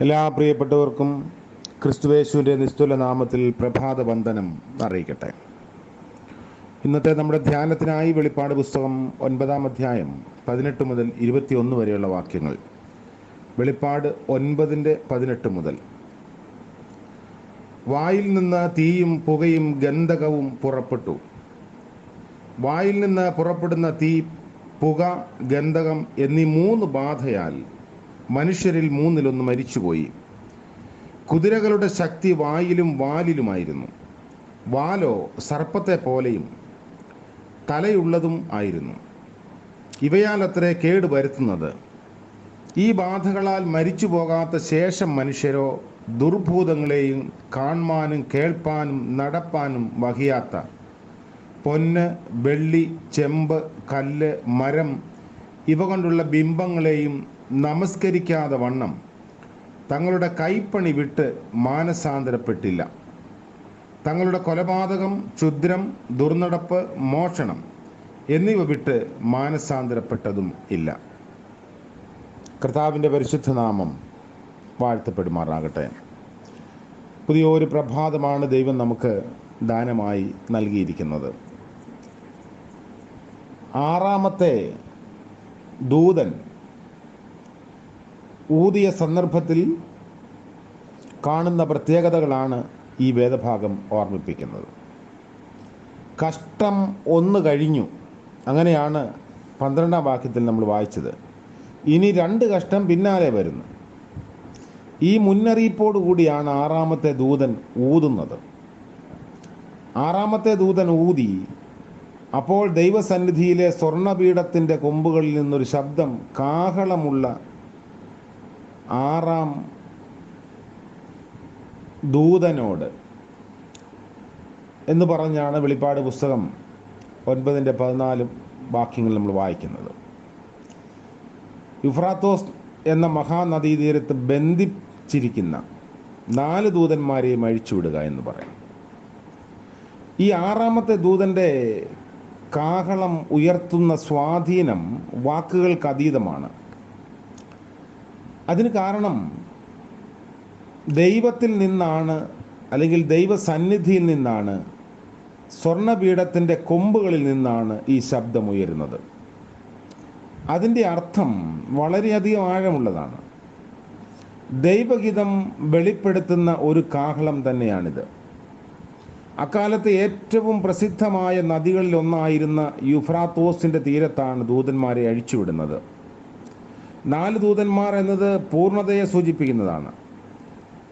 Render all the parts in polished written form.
എല്ലാ പ്രിയപ്പെട്ടവർക്കും ക്രിസ്തുയേശുവിൻ്റെ നിസ്തുല നാമത്തിൽ പ്രഭാത വന്ദനം അറിയിക്കട്ടെ. ഇന്നത്തെ നമ്മുടെ ധ്യാനത്തിനായി വെളിപ്പാട് പുസ്തകം 9-ാം അധ്യായം 18 മുതൽ 21 വരെയുള്ള വാക്യങ്ങൾ. വെളിപ്പാട് 9:18 മുതൽ. വായിൽ നിന്ന് തീയും പുകയും ഗന്ധകവും പുറപ്പെട്ടു. വായിൽ നിന്ന് പുറപ്പെടുന്ന തീ, പുക, ഗന്ധകം എന്നീ 3 ബാധയാൽ മനുഷ്യരിൽ 1/3 മരിച്ചുപോയി. കുതിരകളുടെ ശക്തി വായിലും വാലിലുമായിരുന്നു. വാലോ സർപ്പത്തെ പോലെയും തലയുള്ളതും ആയിരുന്നു. ഇവയാൽ അത്രേ കേട് വരുത്തുന്നത്. ഈ ബാധകളാൽ മരിച്ചു പോകാത്ത ശേഷം മനുഷ്യരോ ദുർഭൂതങ്ങളെയും കാൺമാനും കേൾപ്പാനും നടപ്പാനും വഹിയാത്ത പൊന്ന്, വെള്ളി, ചെമ്പ്, കല്ല്, മരം ഇവ കൊണ്ടുള്ള ബിംബങ്ങളെയും നമസ്കരിക്കാതെ വണ്ണം തങ്ങളുടെ കൈപ്പണി വിട്ട് മാനസാന്തരപ്പെട്ടില്ല. തങ്ങളുടെ കൊലപാതകം, ക്ഷുദ്രം, ദുർനടപ്പ്, മോഷണം എന്നിവ വിട്ട് മാനസാന്തരപ്പെട്ടതും ഇല്ല. കർത്താവിൻ്റെ പരിശുദ്ധ നാമം വാഴ്ത്തപ്പെടുമാറാകട്ടെ. പുതിയൊരു പ്രഭാതമാണ് ദൈവം നമുക്ക് ദാനമായി നൽകിയിരിക്കുന്നത്. 6ാമത്തെ ദൂതൻ ഊതിയ സന്ദർഭത്തിൽ കാണുന്ന പ്രത്യേകതകളാണ് ഈ വേദഭാഗം ഓർമ്മിപ്പിക്കുന്നത്. കഷ്ടം 1 കഴിഞ്ഞു. അങ്ങനെയാണ് 12-ാം വാക്യത്തിൽ നമ്മൾ വായിച്ചത്. ഇനി 2 കഷ്ടം പിന്നാലെ വരുന്നു. ഈ മുന്നറിയിപ്പോടു കൂടിയാണ് 6ാമത്തെ ദൂതൻ ഊതുന്നത്. 6ാമത്തെ ദൂതൻ ഊതി. അപ്പോൾ ദൈവസന്നിധിയിലെ സ്വർണ്ണപീഠത്തിൻ്റെ കൊമ്പുകളിൽ നിന്നൊരു ശബ്ദം കാഹളമുള്ള 6ാം ദൂതനോട് എന്ന് പറഞ്ഞാണ് വെളിപ്പാട് പുസ്തകം 9:14 വാക്യങ്ങൾ നമ്മൾ വായിക്കുന്നത്. യുഫ്രാത്തോസ് എന്ന മഹാനദീതീരത്ത് ബന്ധിച്ചിരിക്കുന്ന 4 ദൂതന്മാരെയും അഴിച്ചുവിടുക എന്ന് പറയും. ഈ 6ാമത്തെ ദൂതൻ്റെ കാഹളം ഉയർത്തുന്ന സ്വാധീനം വാക്കുകൾക്ക് അതീതമാണ്. അതിന് കാരണം ദൈവത്തിൽ നിന്നാണ്, അല്ലെങ്കിൽ ദൈവസന്നിധിയിൽ നിന്നാണ്, സ്വർണ്ണപീഠത്തിൻ്റെ കൊമ്പുകളിൽ നിന്നാണ് ഈ ശബ്ദം ഉയരുന്നത്. അതിൻ്റെ അർത്ഥം വളരെയധികം ആഴമുള്ളതാണ്. ദൈവഹിതം വെളിപ്പെടുത്തുന്ന ഒരു കാഹളം തന്നെയാണിത്. അക്കാലത്ത് ഏറ്റവും പ്രസിദ്ധമായ നദികളിൽ ഒന്നായിരുന്ന യൂഫ്രാത്തോസിൻ്റെ തീരത്താണ് ദൂതന്മാരെ അഴിച്ചുവിടുന്നത്. 4 ദൂതന്മാർ എന്നത് പൂർണ്ണതയെ സൂചിപ്പിക്കുന്നതാണ്.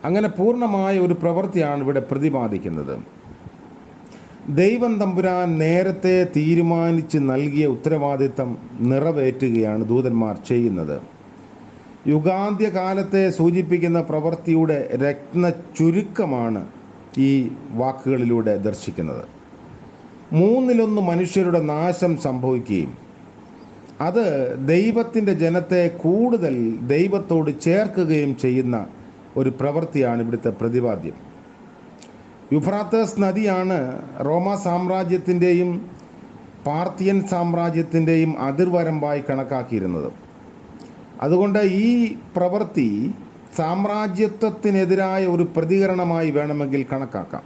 അങ്ങനെ പൂർണ്ണമായ ഒരു പ്രവൃത്തിയാണ് ഇവിടെ പ്രതിപാദിക്കുന്നത്. ദൈവം തമ്പുരാൻ നേരത്തെ തീരുമാനിച്ച് നൽകിയ ഉത്തരവാദിത്തം നിറവേറ്റുകയാണ് ദൂതന്മാർ ചെയ്യുന്നത്. യുഗാന്ത്യകാലത്തെ സൂചിപ്പിക്കുന്ന പ്രവൃത്തിയുടെ രത്ന ചുരുക്കമാണ് ഈ വാക്കുകളിലൂടെ ദർശിക്കുന്നത്. 1/3 മനുഷ്യരുടെ നാശം സംഭവിക്കുകയും അത് ദൈവത്തിൻ്റെ ജനത്തെ കൂടുതൽ ദൈവത്തോട് ചേർക്കുകയും ചെയ്യുന്ന ഒരു പ്രവൃത്തിയാണ് ഇവിടുത്തെ പ്രതിപാദ്യം. യുഫ്രാത്തസ് നദിയാണ് റോമ സാമ്രാജ്യത്തിൻ്റെയും പാർത്തിയൻ സാമ്രാജ്യത്തിൻ്റെയും അതിർവരമ്പായി കണക്കാക്കിയിരുന്നത്. അതുകൊണ്ട് ഈ പ്രവൃത്തി സാമ്രാജ്യത്വത്തിനെതിരായ ഒരു പ്രതികരണമായി വേണമെങ്കിൽ കണക്കാക്കാം.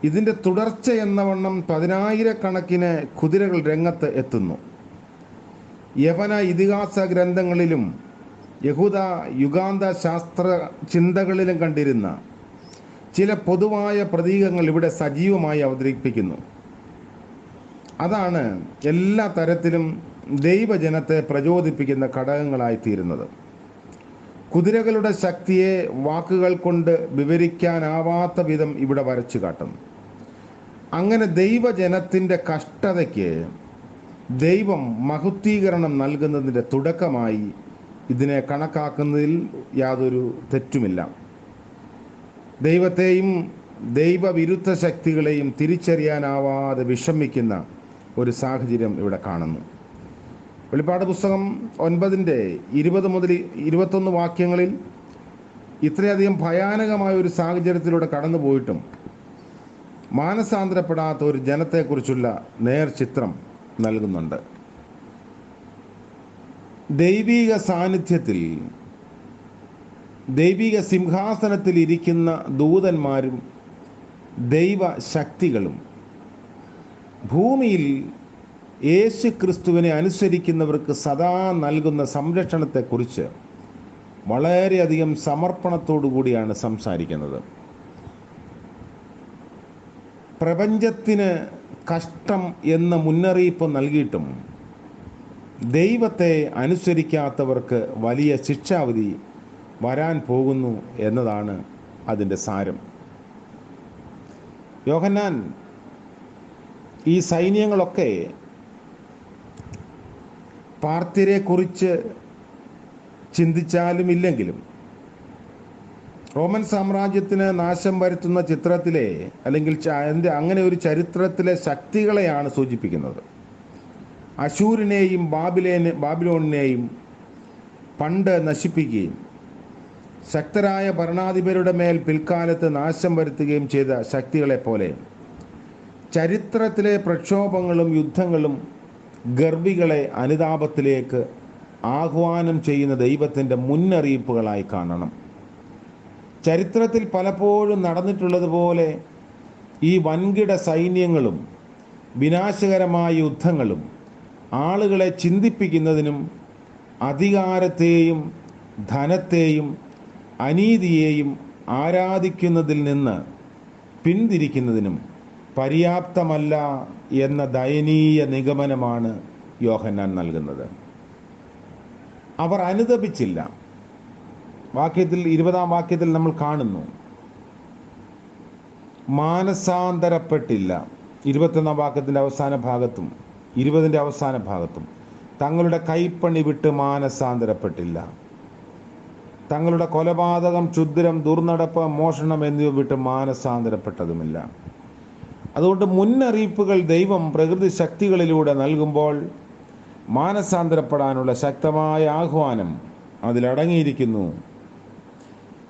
ഇതിൻ്റെ തുടർച്ച എന്നവണ്ണം 10,000-കണക്കിന് കുതിരകൾ രംഗത്ത് എത്തുന്നു. യവന ഇതിഹാസ ഗ്രന്ഥങ്ങളിലും യഹൂദ യുഗാന്ത ശാസ്ത്ര ചിന്തകളിലും കണ്ടിരുന്ന ചില പൊതുവായ പ്രതീകങ്ങൾ ഇവിടെ സജീവമായി അവതരിപ്പിക്കുന്നു. അതാണ് എല്ലാ തരത്തിലും ദൈവജനത്തെ പ്രചോദിപ്പിക്കുന്ന ഘടകങ്ങളായിത്തീരുന്നത്. കുതിരകളുടെ ശക്തിയെ വാക്കുകൾ കൊണ്ട് വിവരിക്കാനാവാത്ത വിധം ഇവിടെ വരച്ചു കാട്ടുന്നു. അങ്ങനെ ദൈവജനത്തിൻ്റെ കഷ്ടതയ്ക്ക് ദൈവം മഹത്വീകരണം നൽകുന്നതിൻ്റെ തുടക്കമായി ഇതിനെ കണക്കാക്കുന്നതിൽ യാതൊരു തെറ്റുമില്ല. ദൈവത്തെയും ദൈവവിരുദ്ധ ശക്തികളെയും തിരിച്ചറിയാനാവാതെ വിഷമിക്കുന്ന ഒരു സാഹചര്യം ഇവിടെ കാണുന്നു. വെളിപ്പാട് പുസ്തകം 9:20 മുതൽ 21 വാക്യങ്ങളിൽ ഇത്രയധികം ഭയാനകമായ ഒരു സാഹചര്യത്തിലൂടെ കടന്നു പോയിട്ടും മാനസാന്തരപ്പെടാത്ത ഒരു ജനത്തെക്കുറിച്ചുള്ള നേർചിത്രം നൽകുന്നുണ്ട്. ദൈവിക സാന്നിധ്യത്തിൽ ദൈവിക സിംഹാസനത്തിൽ ഇരിക്കുന്ന ദൂതന്മാരും ദൈവശക്തികളും ഭൂമിയിൽ യേശു ക്രിസ്തുവിനെ അനുസരിക്കുന്നവർക്ക് സദാ നൽകുന്ന സംരക്ഷണത്തെക്കുറിച്ച് വളരെയധികം സമർപ്പണത്തോടു കൂടിയാണ് സംസാരിക്കുന്നത്. പ്രപഞ്ചത്തിന് കഷ്ടം എന്ന മുന്നറിയിപ്പ് നൽകിയിട്ടും ദൈവത്തെ അനുസരിക്കാത്തവർക്ക് വലിയ ശിക്ഷാവിധി വരാൻ പോകുന്നു എന്നതാണ് അതിൻ്റെ സാരം. യോഹന്നാൻ ഈ സൈന്യങ്ങളൊക്കെ പാർത്യരെക്കുറിച്ച് ചിന്തിച്ചാലും ഇല്ലെങ്കിലും റോമൻ സാമ്രാജ്യത്തിന് നാശം വരുത്തുന്ന ചിത്രത്തിലെ അല്ലെങ്കിൽ അങ്ങനെ ഒരു ചരിത്രത്തിലെ ശക്തികളെയാണ് സൂചിപ്പിക്കുന്നത്. അശൂരിനെയും ബാബിലോണിനെയും പണ്ട് നശിപ്പിക്കുകയും ശക്തരായ ഭരണാധിപരുടെ മേൽ പിൽക്കാലത്ത് നാശം വരുത്തുകയും ചെയ്ത ശക്തികളെപ്പോലെ ചരിത്രത്തിലെ പ്രക്ഷോഭങ്ങളും യുദ്ധങ്ങളും ഗർഭികളെ അനുതാപത്തിലേക്ക് ആഹ്വാനം ചെയ്യുന്ന ദൈവത്തിൻ്റെ മുന്നറിയിപ്പുകളായി കാണണം. ചരിത്രത്തിൽ പലപ്പോഴും നടന്നിട്ടുള്ളതുപോലെ ഈ വൻകിട സൈന്യങ്ങളും വിനാശകരമായ യുദ്ധങ്ങളും ആളുകളെ ചിന്തിപ്പിക്കുന്നതിനും അധികാരത്തെയും ധനത്തെയും അനീതിയെയും ആരാധിക്കുന്നതിൽ നിന്ന് പിന്തിരിക്കുന്നതിനും പര്യാപ്തമല്ല എന്ന ദയനീയ നിഗമനമാണ് യോഹന്നാൻ നൽകുന്നത്. അവർ അനുതപിച്ചില്ല. 20-ാം വാക്യത്തിൽ നമ്മൾ കാണുന്നു, മാനസാന്തരപ്പെട്ടില്ല. 21-ാം വാക്യത്തിൻ്റെ അവസാന ഭാഗത്തും 20-ന്റെ അവസാന ഭാഗത്തും തങ്ങളുടെ കൈപ്പണി വിട്ട് മാനസാന്തരപ്പെട്ടില്ല. തങ്ങളുടെ കൊലപാതകം, ക്ഷുദ്രം, ദുർനടപ്പ്, മോഷണം എന്നിവ വിട്ട് മാനസാന്തരപ്പെട്ടതുമില്ല. അതുകൊണ്ട് മുന്നറിയിപ്പുകൾ ദൈവം പ്രകൃതി ശക്തികളിലൂടെ നൽകുമ്പോൾ മാനസാന്തരപ്പെടാനുള്ള ശക്തമായ ആഹ്വാനം അതിലടങ്ങിയിരിക്കുന്നു.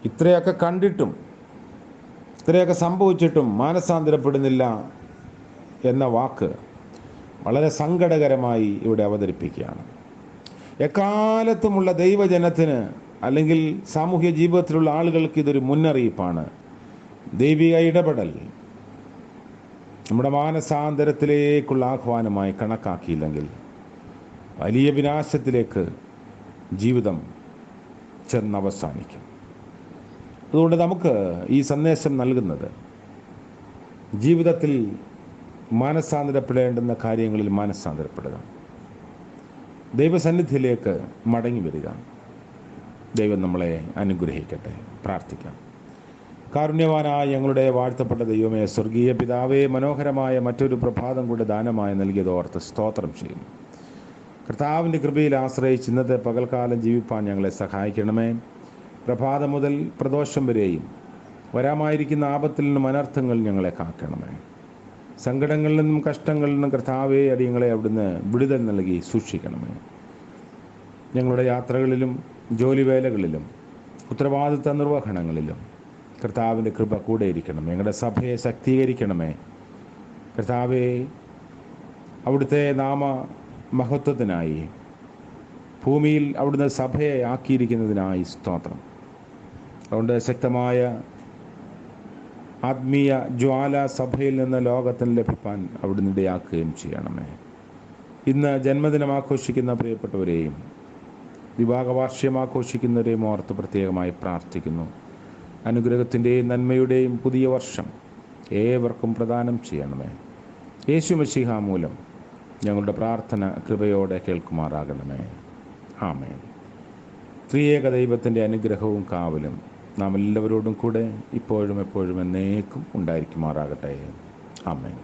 ഇത്രയൊക്കെ കണ്ടിട്ടും ഇത്രയൊക്കെ സംഭവിച്ചിട്ടും മാനസാന്തരപ്പെടുന്നില്ല എന്ന വാക്ക് വളരെ സങ്കടകരമായി ഇവിടെ അവതരിപ്പിക്കുകയാണ്. എക്കാലത്തുമുള്ള ദൈവജനത്തിന് അല്ലെങ്കിൽ സാമൂഹ്യ ജീവിതത്തിലുള്ള ആളുകൾക്ക് ഇതൊരു മുന്നറിയിപ്പാണ്. ദൈവിക ഇടപെടൽ നമ്മുടെ മാനസാന്തരത്തിലേക്കുള്ള ആഹ്വാനമായി കണക്കാക്കിയില്ലെങ്കിൽ വലിയ വിനാശത്തിലേക്ക് ജീവിതം ചെന്നവസാനിക്കും. അതുകൊണ്ട് നമുക്ക് ഈ സന്ദേശം നൽകുന്നത് ജീവിതത്തിൽ മാനസാന്തരപ്പെടേണ്ടുന്ന കാര്യങ്ങളിൽ മാനസാന്തരപ്പെടുക, ദൈവസന്നിധിയിലേക്ക് മടങ്ങി വരിക. ദൈവം നമ്മളെ അനുഗ്രഹിക്കട്ടെ. പ്രാർത്ഥിക്കാം. കാരുണ്യവാനായ ഞങ്ങളുടെ വാഴ്ത്തപ്പെട്ട ദൈവമേ, സ്വർഗീയ പിതാവേ, മനോഹരമായ മറ്റൊരു പ്രഭാതം കൂടെ ദാനമായി നൽകിയതോർത്ത് സ്തോത്രം ചെയ്യുന്നു. കർത്താവിൻ്റെ കൃപയിൽ ആശ്രയിച്ച് ഇന്നത്തെ പകൽക്കാലം ജീവിപ്പാൻ ഞങ്ങളെ സഹായിക്കണമേ. പ്രഭാതം മുതൽ പ്രദോഷം വരെയും വരാമായിരിക്കുന്ന ആപത്തിൽ നിന്നും അനർത്ഥങ്ങൾ ഞങ്ങളെ കാക്കണമേ. സങ്കടങ്ങളിൽ നിന്നും കഷ്ടങ്ങളിൽ നിന്നും കർത്താവേ, അടിയങ്ങളെ അവിടുന്ന് വിടുതൽ നൽകി സൂക്ഷിക്കണമേ. ഞങ്ങളുടെ യാത്രകളിലും ജോലിവേലകളിലും ഉത്തരവാദിത്ത നിർവഹണങ്ങളിലും കർത്താവിൻ്റെ കൃപ കൂടെ ഇരിക്കണം. ഞങ്ങളുടെ സഭയെ ശക്തീകരിക്കണമേ. കർത്താവെ, അവിടുത്തെ നാമ മഹത്വത്തിനായി ഭൂമിയിൽ അവിടുന്ന് സഭയെ ആക്കിയിരിക്കുന്നതിനായി സ്തോത്രം. അതുകൊണ്ട് ശക്തമായ ആത്മീയ ജ്വാല സഭയിൽ നിന്ന് ലോകത്തിന് ലഭിക്കാൻ അവിടുന്ന് ഇടയാക്കുകയും ചെയ്യണമേ. ഇന്ന് ജന്മദിനം ആഘോഷിക്കുന്ന പ്രിയപ്പെട്ടവരെയും വിവാഹവാർഷികം ആഘോഷിക്കുന്നവരെയും ഓർത്ത് പ്രത്യേകമായി പ്രാർത്ഥിക്കുന്നു. അനുഗ്രഹത്തിൻ്റെയും നന്മയുടെയും പുതിയ വർഷം ഏവർക്കും പ്രദാനം ചെയ്യണമേ. യേശു മശീഹ മൂലം ഞങ്ങളുടെ പ്രാർത്ഥന കൃപയോടെ കേൾക്കുമാറാകണമേ. ആമേൻ. ത്രിയേക ദൈവത്തിൻ്റെ അനുഗ്രഹവും കാവലും നാം എല്ലാവരോടും കൂടെ ഇപ്പോഴും എപ്പോഴും എന്നേക്കും ഉണ്ടായിരിക്കുമാറാകട്ടെ. ആമേൻ.